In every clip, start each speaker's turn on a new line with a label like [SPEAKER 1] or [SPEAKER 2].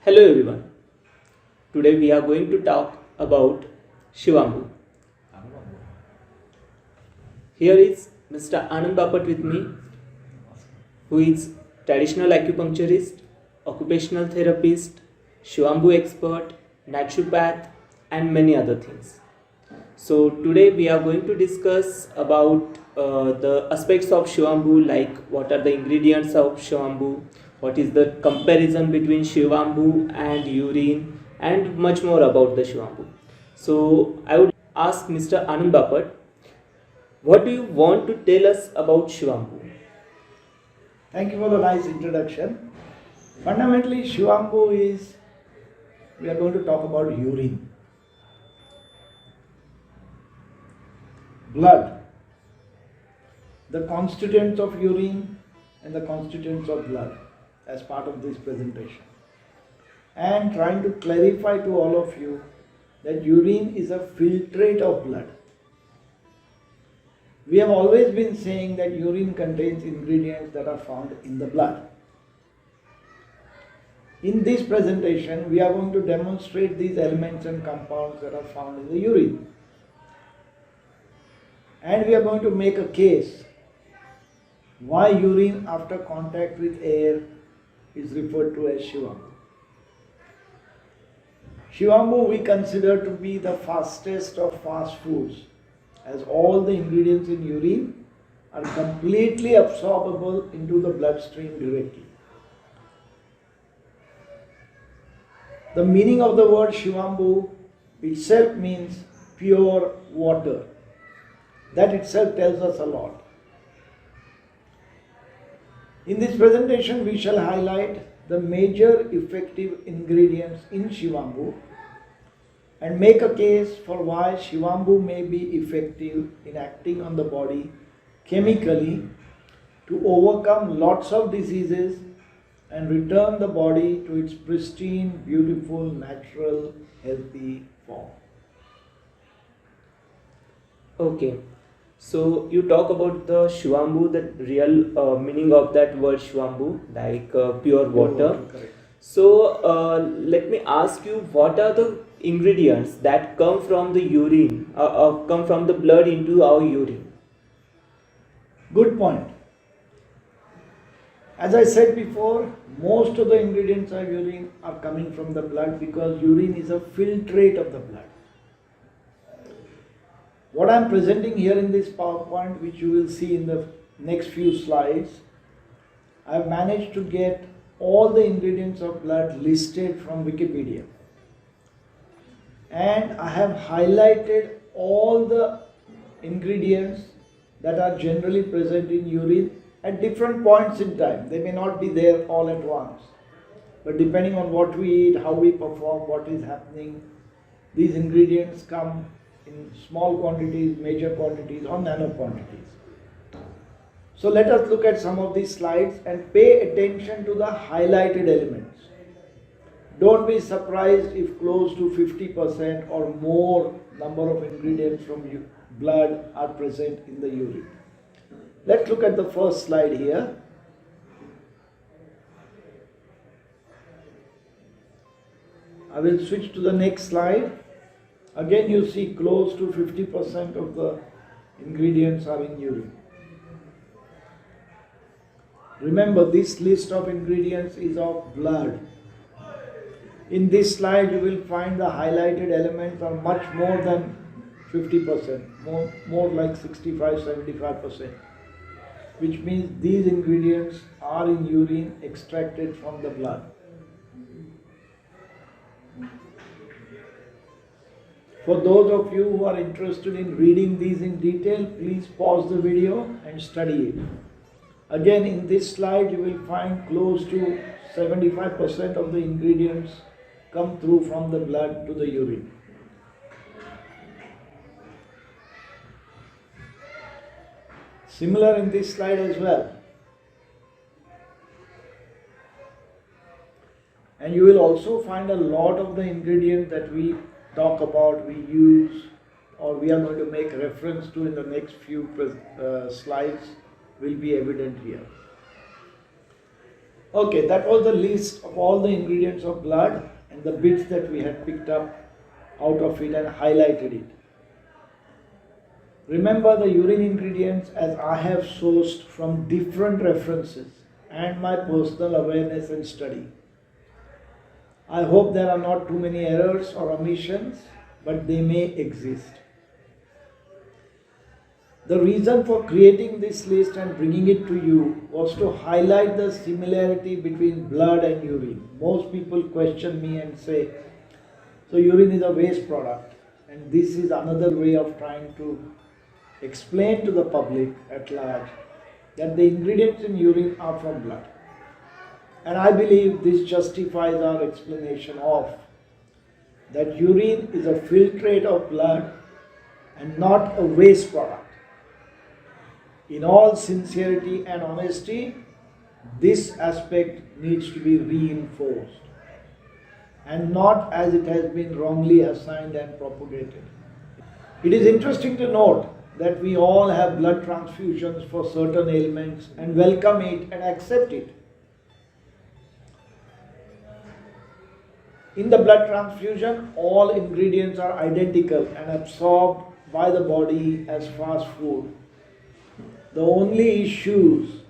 [SPEAKER 1] Hello everyone. Today we are going to talk about Shivambu. Here is Mr. Anand Bapat with me, who is traditional acupuncturist, occupational therapist, Shivambu expert, naturopath, and many other things. So today we are going to discuss about the aspects of Shivambu, like what are the ingredients of Shivambu, what is the comparison between Shivambu and urine, and much more about the Shivambu. So I would ask Mr. Anand Bapat, what do you want to tell us about Shivambu?
[SPEAKER 2] Thank you for the nice introduction. Fundamentally, Shivambu is, we are going to talk about urine. Blood. The constituents of urine and the constituents of blood as part of this presentation. And trying to clarify to all of you that urine is a filtrate of blood. We have always been saying that urine contains ingredients that are found in the blood. In this presentation, we are going to demonstrate these elements and compounds that are found in the urine. And we are going to make a case why urine after contact with air is referred to as Shivambu. Shivambu we consider to be the fastest of fast foods, as all the ingredients in urine are completely absorbable into the bloodstream directly. The meaning of the word Shivambu itself means pure water. That itself tells us a lot. In this presentation, we shall highlight the major effective ingredients in Shivambu and make a case for why Shivambu may be effective in acting on the body chemically to overcome lots of diseases and return the body to its pristine, beautiful, natural, healthy form.
[SPEAKER 1] Okay. So you talk about the Shivambu, the real meaning of that word Shivambu, like pure water.
[SPEAKER 2] Correct.
[SPEAKER 1] So let me ask you, what are the ingredients that come from the urine, come from the blood into our urine?
[SPEAKER 2] Good point. As I said before, most of the ingredients of urine are coming from the blood because urine is a filtrate of the blood. What I am presenting here in this PowerPoint, which you will see in the next few slides, I have managed to get all the ingredients of blood listed from Wikipedia. And I have highlighted all the ingredients that are generally present in urine at different points in time. They may not be there all at once. But depending on what we eat, how we perform, what is happening, these ingredients come in small quantities, major quantities, or nano quantities. So let us look at some of these slides and pay attention to the highlighted elements. Don't be surprised if close to 50% or more number of ingredients from blood are present in the urine. Let's look at the first slide here. I will switch to the next slide. Again, you see close to 50% of the ingredients are in urine. Remember, this list of ingredients is of blood. In this slide, you will find the highlighted elements are much more than 50%, more like 65-75%, which means these ingredients are in urine extracted from the blood. For those of you who are interested in reading these in detail, please pause the video and study it. Again, in this slide, you will find close to 75% of the ingredients come through from the blood to the urine. Similar in this slide as well. And you will also find a lot of the ingredients that we talk about, we use, or we are going to make reference to in the next few slides will be evident here. Okay, that was the list of all the ingredients of blood and the bits that we had picked up out of it and highlighted it. Remember the urine ingredients as I have sourced from different references and my personal awareness and study. I hope there are not too many errors or omissions, but they may exist. The reason for creating this list and bringing it to you was to highlight the similarity between blood and urine. Most people question me and say, so urine is a waste product, and this is another way of trying to explain to the public at large that the ingredients in urine are from blood. And I believe this justifies our explanation of that urine is a filtrate of blood and not a waste product. In all sincerity and honesty, this aspect needs to be reinforced and not as it has been wrongly assigned and propagated. It is interesting to note that we all have blood transfusions for certain ailments and welcome it and accept it. In the blood transfusion, all ingredients are identical and absorbed by the body as fast food. The only issues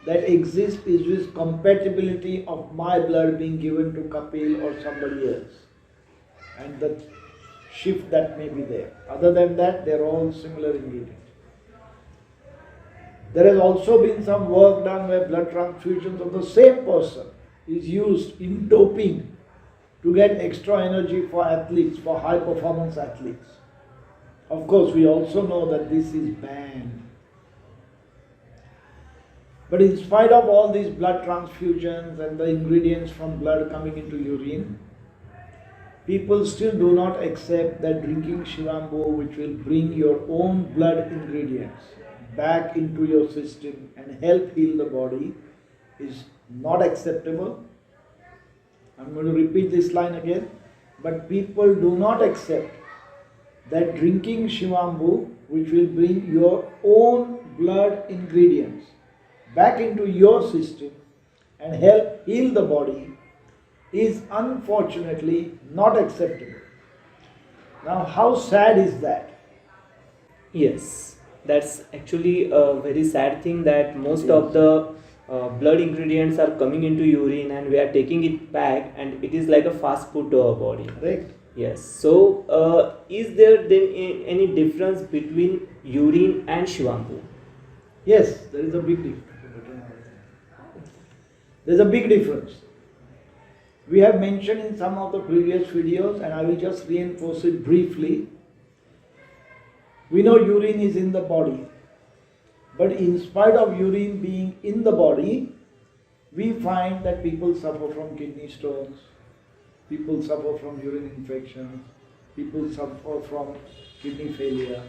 [SPEAKER 2] that exist is with compatibility of my blood being given to Kapil or somebody else and the shift that may be there. Other than that, they are all similar ingredients. There has also been some work done where blood transfusions of the same person is used in doping to get extra energy for athletes, for high performance athletes. Of course, we also know that this is banned. But in spite of all these blood transfusions and the ingredients from blood coming into urine, people still do not accept that drinking Shivambu, which will bring your own blood ingredients back into your system and help heal the body, is not acceptable. I'm going to repeat this line again. But people do not accept that drinking Shivambu, which will bring your own blood ingredients back into your system and help heal the body, is unfortunately not acceptable. Now, how sad is that?
[SPEAKER 1] Yes, that's actually a very sad thing that most of the blood ingredients are coming into urine and we are taking it back and it is like a fast food to our body.
[SPEAKER 2] Correct?
[SPEAKER 1] Yes. So, is there then any difference between urine and Shivambu?
[SPEAKER 2] Yes, there is a big difference. There's a big difference. We have mentioned in some of the previous videos, and I will just reinforce it briefly. We know urine is in the body, but in spite of urine being in the body, we find that people suffer from kidney stones, people suffer from urine infections, people suffer from kidney failure.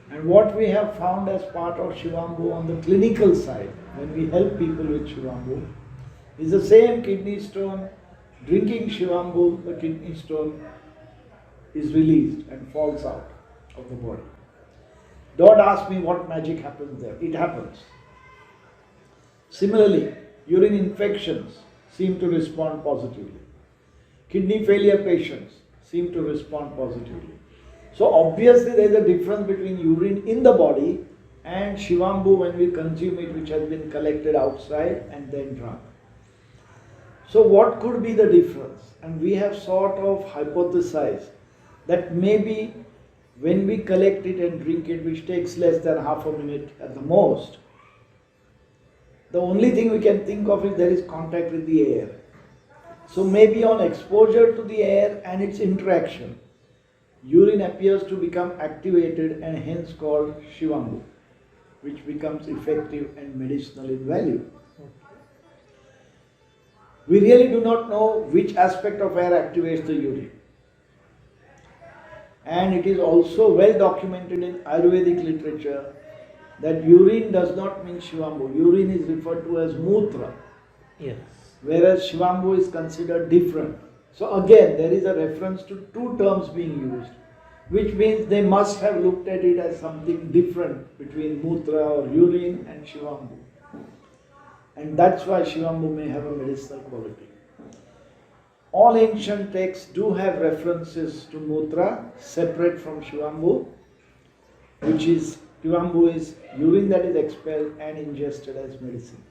[SPEAKER 2] And what we have found as part of Shivambu on the clinical side, when we help people with Shivambu, is the same kidney stone. Drinking Shivambu, the kidney stone is released and falls out of the body. Don't ask me what magic happens there. It happens. Similarly, urine infections seem to respond positively. Kidney failure patients seem to respond positively. So obviously there is a difference between urine in the body and Shivambu when we consume it, which has been collected outside and then drunk. So what could be the difference? And we have sort of hypothesized that maybe when we collect it and drink it, which takes less than half a minute at the most, the only thing we can think of is there is contact with the air. So maybe on exposure to the air and its interaction, urine appears to become activated and hence called Shivambu, which becomes effective and medicinal in value. We really do not know which aspect of air activates the urine. And it is also well documented in Ayurvedic literature that urine does not mean Shivambu. Urine is referred to as Mutra.
[SPEAKER 1] Yes.
[SPEAKER 2] Whereas Shivambu is considered different. So again, there is a reference to two terms being used, which means they must have looked at it as something different between Mutra or urine and Shivambu. and that's why Shivambu may have a medicinal quality. All ancient texts do have references to Mutra separate from Shivambu, which is Shivambu is urine that is expelled and ingested as medicine.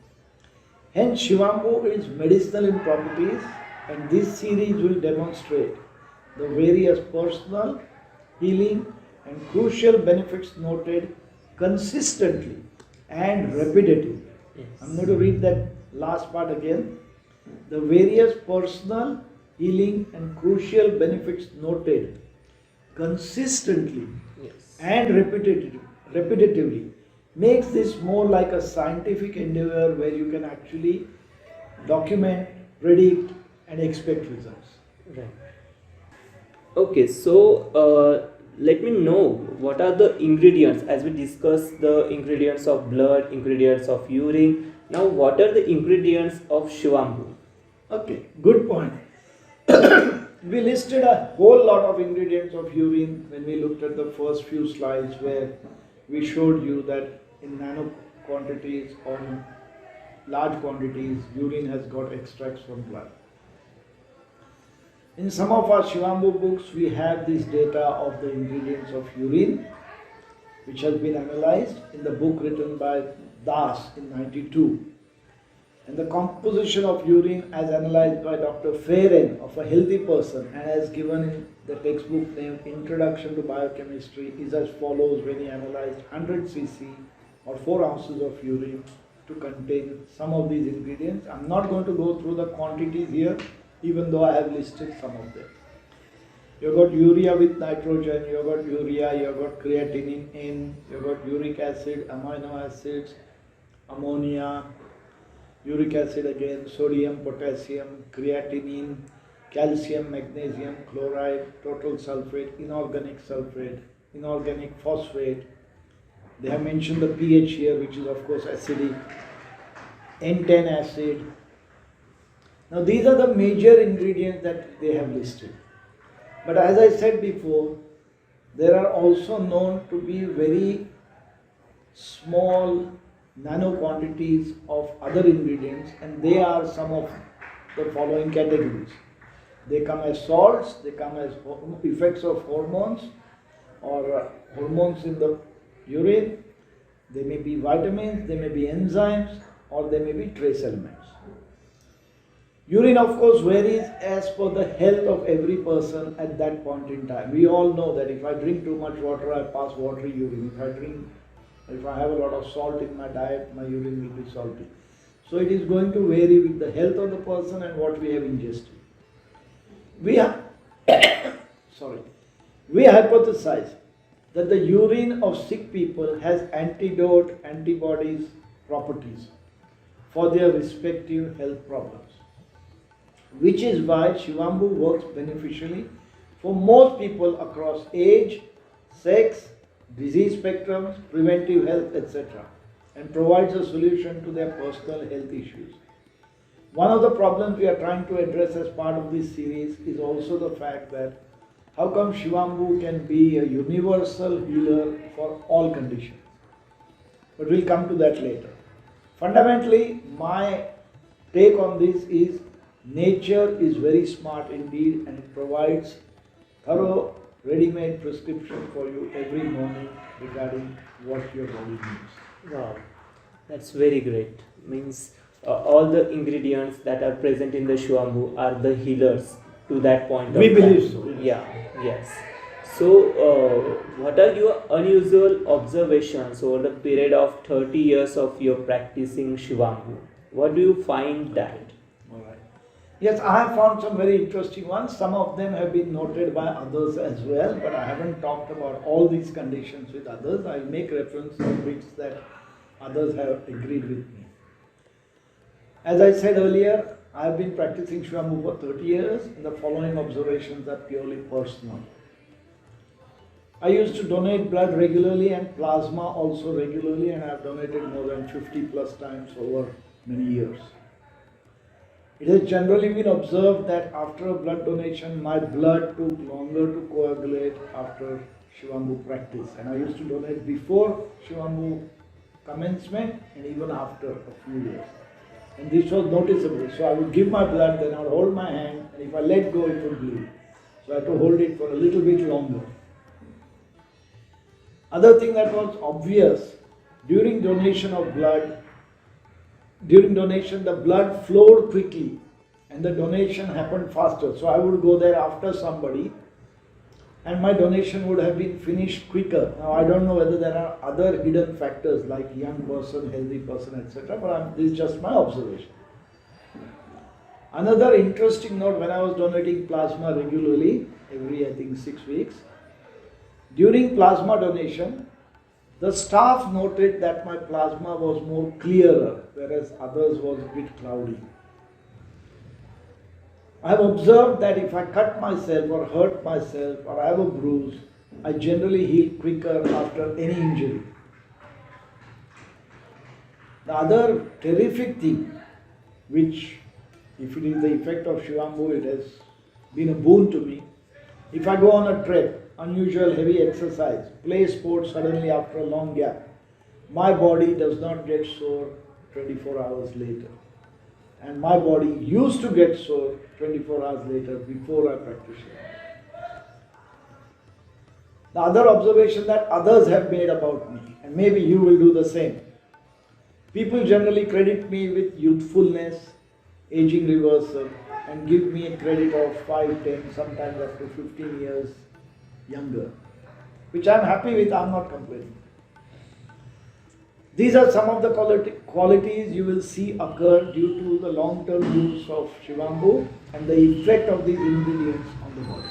[SPEAKER 2] Hence, Shivambu is medicinal in properties, and this series will demonstrate the various personal, healing, and crucial benefits noted consistently and repetitively.
[SPEAKER 1] Yes.
[SPEAKER 2] I'm going to read that last part again. The various personal, healing, and crucial benefits noted consistently
[SPEAKER 1] Yes.
[SPEAKER 2] and repetitively makes this more like a scientific endeavor where you can actually document, predict, and expect results.
[SPEAKER 1] Right. Okay, so let me know what are the ingredients as we discussed the ingredients of blood, ingredients of urine. Now, what are the ingredients of Shivambu?
[SPEAKER 2] Okay, good point. We listed a whole lot of ingredients of urine when we looked at the first few slides where we showed you that in nano quantities or large quantities, urine has got extracts from blood. In some of our Shivambu books, we have this data of the ingredients of urine, which has been analyzed in the book written by Das in 92. And the composition of urine as analyzed by Dr. Feren of a healthy person and as given in the textbook named Introduction to Biochemistry is as follows when he analyzed 100 cc or 4 ounces of urine to contain some of these ingredients. I'm not going to go through the quantities here, even though I have listed some of them. You've got urea with nitrogen, you've got urea, you've got creatinine in, you've got uric acid, amino acids, ammonia, uric acid again, sodium, potassium, creatinine, calcium, magnesium, chloride, total sulfate, inorganic phosphate. They have mentioned the pH here, which is of course acidic, N10 acid. Now these are the major ingredients that they have listed. But as I said before, there are also known to be very small nano quantities of other ingredients, and they are some of the following categories. They come as salts, they come as effects of hormones or hormones in the urine, they may be vitamins, they may be enzymes, or they may be trace elements. Urine of course varies as per the health of every person at that point in time. We all know that if I drink too much water, I pass watery urine. If I have a lot of salt in my diet, my urine will be salty. So it is going to vary with the health of the person and what we have ingested. We hypothesize that the urine of sick people has antibodies properties for their respective health problems, which is why Shivambu works beneficially for most people across age, sex, disease spectrums, preventive health, etc., and provides a solution to their personal health issues. One of the problems we are trying to address as part of this series is also the fact that how come Shivambu can be a universal healer for all conditions? But we'll come to that later. Fundamentally, my take on this is nature is very smart indeed, and it provides thorough ready-made prescription for you every morning regarding what your body needs.
[SPEAKER 1] Wow, that's very great. Means all the ingredients that are present in the Shivambu are the healers to that point.
[SPEAKER 2] We
[SPEAKER 1] of
[SPEAKER 2] believe
[SPEAKER 1] time.
[SPEAKER 2] so.
[SPEAKER 1] Yeah. Yes. So, what are your unusual observations over the period of 30 years of your practicing Shivambu? What do you find that?
[SPEAKER 2] All right. Yes, I have found some very interesting ones. Some of them have been noted by others as well, but I haven't talked about all these conditions with others. I'll make reference to bits that others have agreed with me. As I said earlier, I have been practicing Shivambu for 30 years, and the following observations are purely personal. I used to donate blood regularly and plasma also regularly, and I have donated more than 50 plus times over many years. It has generally been observed that after a blood donation, my blood took longer to coagulate after Shivambu practice. And I used to donate before Shivambu commencement and even after a few years. And this was noticeable. So I would give my blood, then I would hold my hand, and if I let go, it would bleed. So I had to hold it for a little bit longer. Other thing that was obvious, during donation, the blood flowed quickly and the donation happened faster. So I would go there after somebody and my donation would have been finished quicker. Now I don't know whether there are other hidden factors like young person, healthy person, etc. But this is just my observation. Another interesting note, when I was donating plasma regularly, every I think 6 weeks, during plasma donation, the staff noted that my plasma was more clearer, whereas others was a bit cloudy. I have observed that if I cut myself or hurt myself or I have a bruise, I generally heal quicker after any injury. The other terrific thing, which if it is the effect of Shivambu, it has been a boon to me. If I go on a trek, unusual heavy exercise, play sports suddenly after a long gap, my body does not get sore 24 hours later. And my body used to get sore 24 hours later before I practiced it. The other observation that others have made about me, and maybe you will do the same. People generally credit me with youthfulness, aging reversal, and give me a credit of 5, 10, sometimes up to 15 years younger, which I am happy with. I am not complaining. These are some of the qualities you will see occur due to the long-term use of Shivambu and the effect of these ingredients on the body.